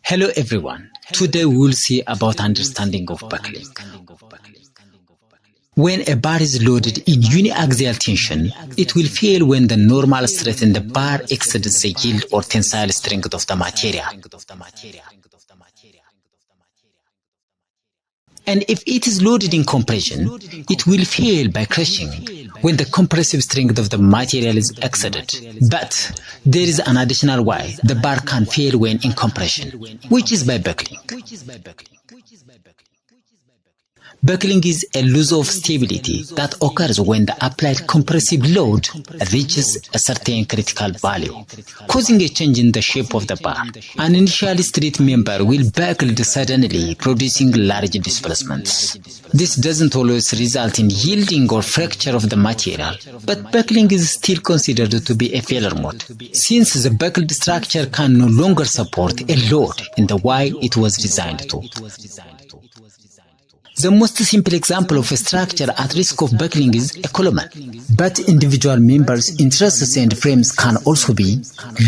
Hello everyone. Today we will see about understanding of buckling. When a bar is loaded in uniaxial tension, it will fail when the normal stress in the bar exceeds the yield or tensile strength of the material. And if it is loaded in compression, it will fail by crushing when the compressive strength of the material is exceeded. But there is an additional way the bar can fail when in compression, which is by buckling. Buckling is a loss of stability that occurs when the applied compressive load reaches a certain critical value, causing a change in the shape of the bar. An initially straight member will buckle suddenly, producing large displacements. This doesn't always result in yielding or fracture of the material, but buckling is still considered to be a failure mode, since the buckled structure can no longer support a load in the way it was designed to. The most simple example of a structure at risk of buckling is a column, but individual members in trusses and frames can also be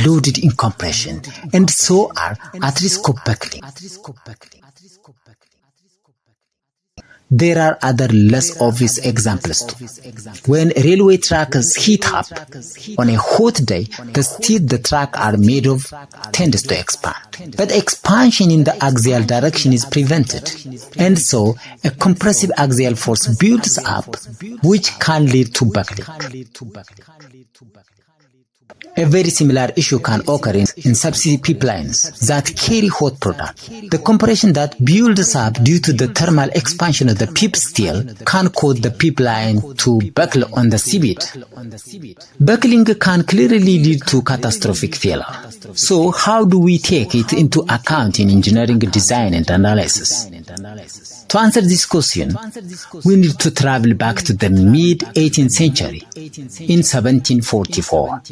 loaded in compression and so are at risk of buckling. There are other less obvious examples too. When railway tracks heat up on a hot day, the steel the track are made of tends to expand. But expansion in the axial direction is prevented, and so a compressive axial force builds up, which can lead to buckling. A very similar issue can occur in subsea pipelines that carry hot product. The compression that builds up due to the thermal expansion of the pip steel can cause the pipeline to buckle on the seabed. Buckling can clearly lead to catastrophic failure. So how do we take it into account in engineering design and analysis? To answer this question, we need to travel back to the mid-18th century. In 1744,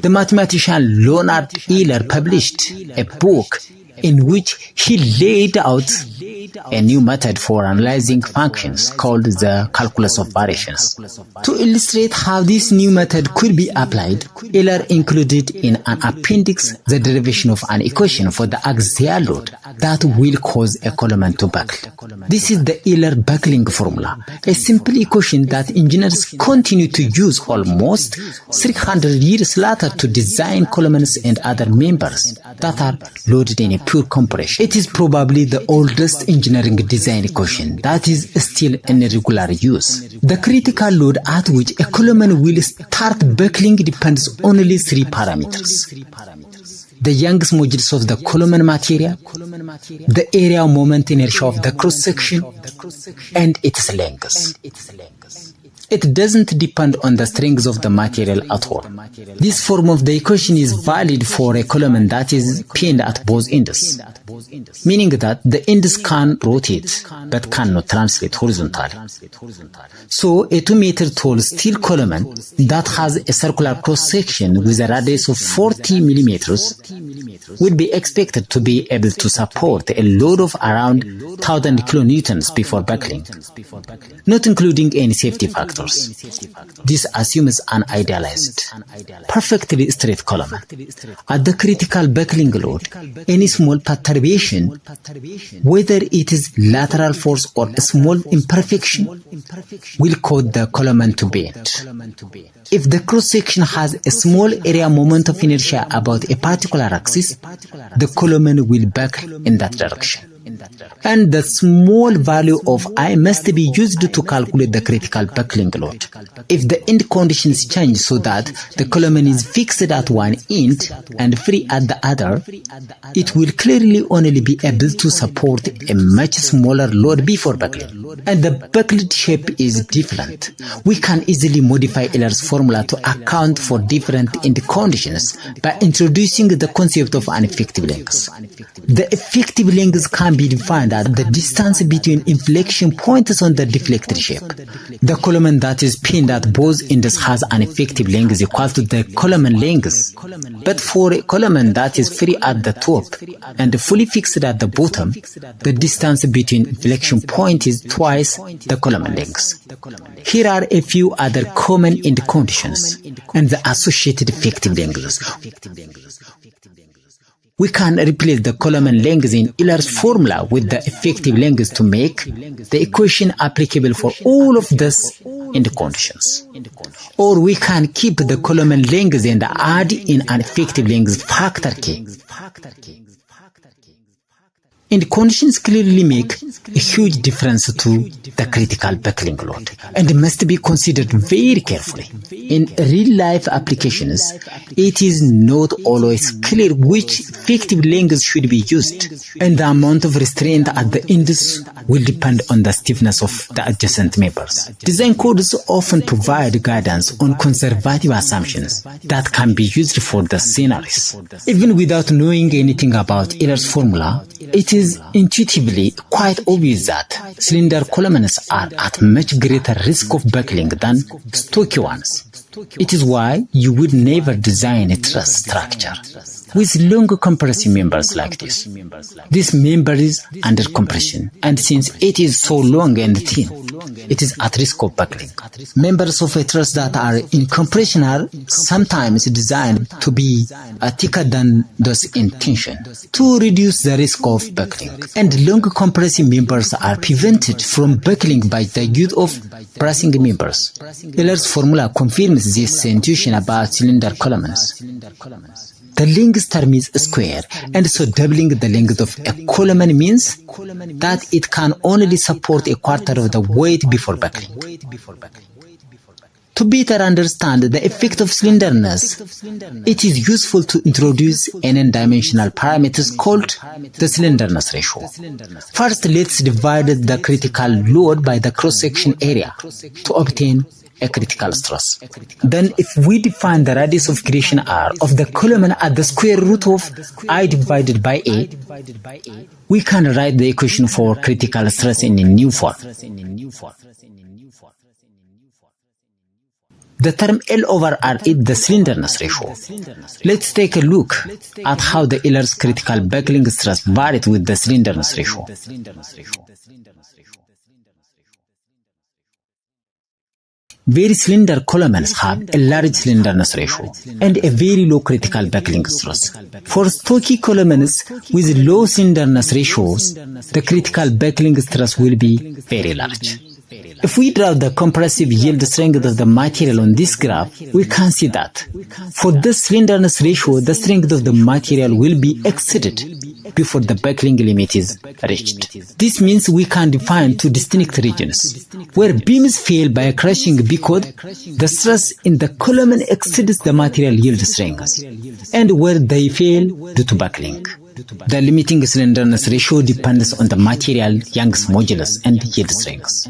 the mathematician Leonhard Euler published a book in which he laid out a new method for analyzing functions called the calculus of variations. To illustrate how this new method could be applied, Euler included in an appendix the derivation of an equation for the axial load that will cause a column to buckle. This is the Euler buckling formula, a simple equation that engineers continue to use almost 300 years later to design columns and other members that are loaded in a pure compression. It is probably the oldest engineering design equation that is still in regular use. The critical load at which a column will start buckling depends on only three parameters: the Young's modulus of the column material, the area of moment inertia of the cross-section, and its length. It doesn't depend on the strength of the material at all. This form of the equation is valid for a column that is pinned at both ends, meaning that the ends can rotate but cannot translate horizontally. So a 2-meter tall steel column that has a circular cross-section with a radius of 40 millimeters would be expected to be able to support a load of around 1,000 kilonewtons before buckling, not including any safety factors. This assumes an idealized, perfectly straight column. At the critical buckling load, any small perturbation, whether it is lateral force or a small imperfection, will cause the column to bend. If the cross-section has a small area moment of inertia about a particular axis, the column will buckle in that direction. And the small value of I must be used to calculate the critical buckling load. If the end conditions change so that the column is fixed at one end and free at the other, it will clearly only be able to support a much smaller load before buckling. And the buckled shape is different. We can easily modify Euler's formula to account for different end conditions by introducing the concept of an effective length. The effective length can be defined as the distance between inflection points on the deflected shape. The column that is pinned at both ends has an effective length equal to the column length. But for a column that is free at the top and fully fixed at the bottom, the distance between inflection points is twice the column length. Here are a few other common end conditions and the associated effective lengths. we can replace the column length in Euler's formula with the effective length to make the equation applicable for all of these end conditions. Or we can keep the column length and add in an effective length factor k. And conditions clearly make a huge difference to the critical buckling load and must be considered very carefully. In real-life applications, it is not always clear which effective length should be used, and the amount of restraint at the ends will depend on the stiffness of the adjacent members. Design codes often provide guidance on conservative assumptions that can be used for the scenarios. Even without knowing anything about Euler's formula, it is intuitively quite obvious that cylinder columns are at much greater risk of buckling than stocky ones. It is why you would never design a truss structure with long compressive members like this. This member is under compression, and since it is so long and thin, it is at risk of buckling. Members of a truss that are in compression are sometimes designed to be thicker than those in tension to reduce the risk of buckling. And long compressive members are prevented from buckling by the use of bracing members. Euler's formula confirms this intuition about cylinder columns. The length term is square, and so doubling the length of a column means that it can only support a quarter of the weight before buckling. To better understand the effect of slenderness, it is useful to introduce an n-dimensional parameter called the slenderness ratio. First, let's divide the critical load by the cross-section area to obtain a critical stress. Then, if we define the radius of creation r of the column at the square root of I divided by a, we can write the equation for critical stress in a new form. The term L over R is the slenderness ratio. Let's take a look at how the Euler's critical buckling stress varies with the slenderness ratio. Very slender columns have a large slenderness ratio and a very low critical buckling stress. For stocky columns with low slenderness ratios, the critical buckling stress will be very large. If we draw the compressive yield strength of the material on this graph, we can see that for this slenderness ratio, the strength of the material will be exceeded before the buckling limit is reached. This means we can define two distinct regions where beams fail by crushing because the stress in the column exceeds the material yield strength, and where they fail due to buckling. The limiting slenderness ratio depends on the material Young's modulus and yield strength.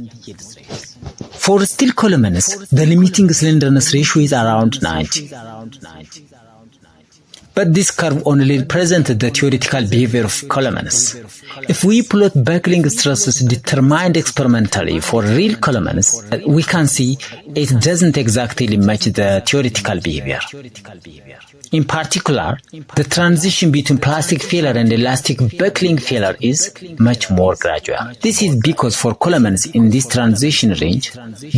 For steel columns, the limiting slenderness ratio is around 90. But this curve only represents the theoretical behavior of columns. If we plot buckling stresses determined experimentally for real columns, we can see it doesn't exactly match the theoretical behavior. In particular, the transition between plastic failure and elastic buckling failure is much more gradual. This is because for columns in this transition range,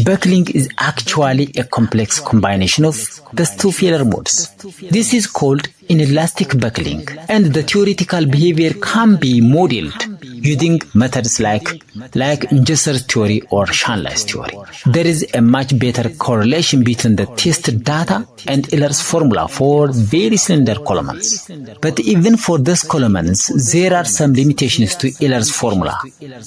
buckling is actually a complex combination of the two failure modes. This is called inelastic buckling, and the theoretical behavior can be modeled using methods like Ingesser's theory or Shanley's theory. There is a much better correlation between the test data and Euler's formula for very slender columns. But even for those columns, there are some limitations to Euler's formula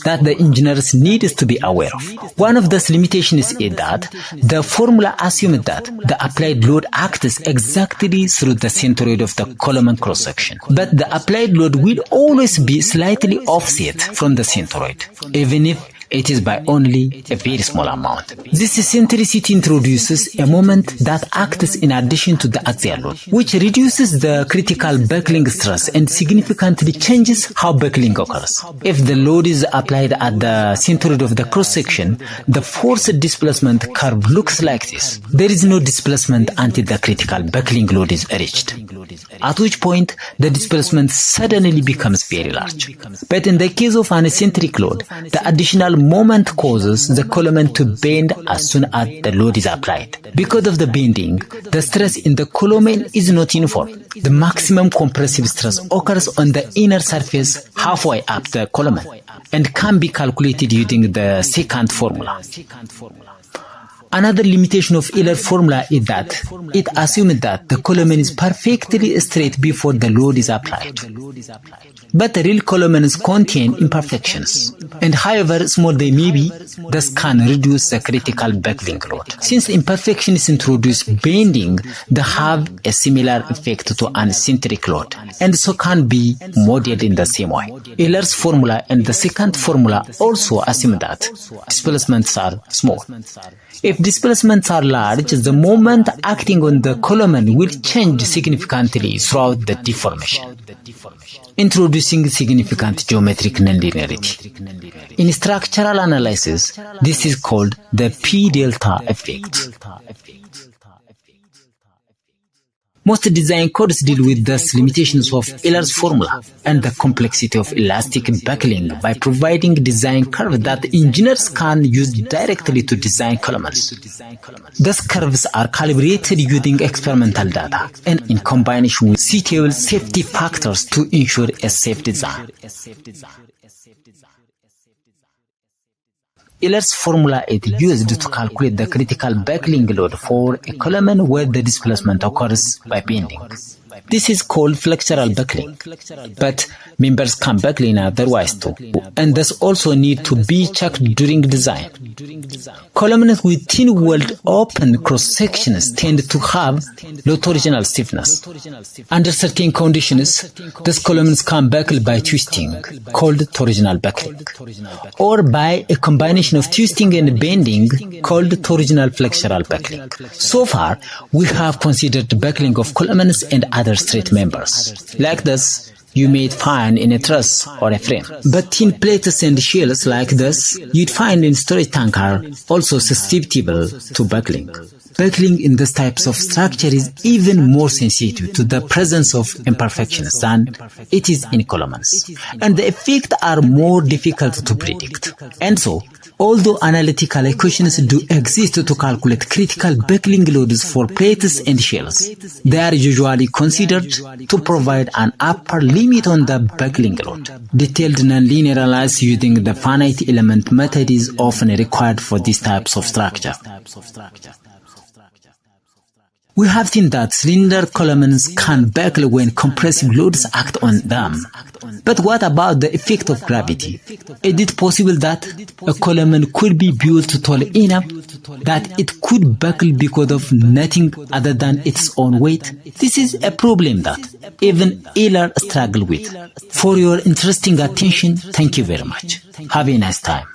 that the engineers need to be aware of. One of those limitations is that the formula assumes that the applied load acts exactly through the centroid of the column cross-section. But the applied load will always be slightly offset from the centroid, even if it is by only a very small amount. This eccentricity introduces a moment that acts in addition to the axial load, which reduces the critical buckling stress and significantly changes how buckling occurs. If the load is applied at the centroid of the cross-section, the force displacement curve looks like this. There is no displacement until the critical buckling load is reached. at which point the displacement suddenly becomes very large. But in the case of an eccentric load, the additional moment causes the column to bend as soon as the load is applied. Because of the bending, the stress in the column is not uniform. The maximum compressive stress occurs on the inner surface halfway up the column and can be calculated using the secant formula. Another limitation of Euler formula is that it assumes that the column is perfectly straight before the load is applied. But the real columns contain imperfections, and however small they may be, this can reduce the critical buckling load. Since imperfections introduce bending, they have a similar effect to an eccentric load, and so can be modeled in the same way. Euler's formula and the secant formula also assume that displacements are small. If displacements are large, the moment acting on the column will change significantly throughout the deformation, introducing significant geometric nonlinearity. In structural analysis, this is called the P-delta effect. Most design codes deal with the limitations of Euler's formula and the complexity of elastic buckling by providing design curves that engineers can use directly to design columns. These curves are calibrated using experimental data and in combination with suitable safety factors to ensure a safe design. Euler's formula is used to calculate the critical buckling load for a column where the displacement occurs by bending. This is called flexural buckling, but members can buckle in other ways too, and thus also need to be checked during design. Columns with thin-walled open cross-sections tend to have low torsional stiffness. Under certain conditions, these columns can buckle by twisting, called torsional buckling, or by a combination of twisting and bending, called torsional flexural buckling. So far, we have considered buckling of columns and other straight members. Like this, you may find in a truss or a frame. But thin plates and shells like this, you'd find in storage tank are also susceptible to buckling. Buckling in these types of structure is even more sensitive to the presence of imperfections than it is in columns, and the effects are more difficult to predict. And so, although analytical equations do exist to calculate critical buckling loads for plates and shells, they are usually considered to provide an upper limit on the buckling load. Detailed nonlinear analysis using the finite element method is often required for these types of structure. We have seen that cylinder columns can buckle when compressive loads act on them. But what about the effect of gravity? Is it possible that a column could be built tall enough that it could buckle because of nothing other than its own weight? This is a problem that even Euler struggles with. For your interesting attention, thank you very much. Have a nice time.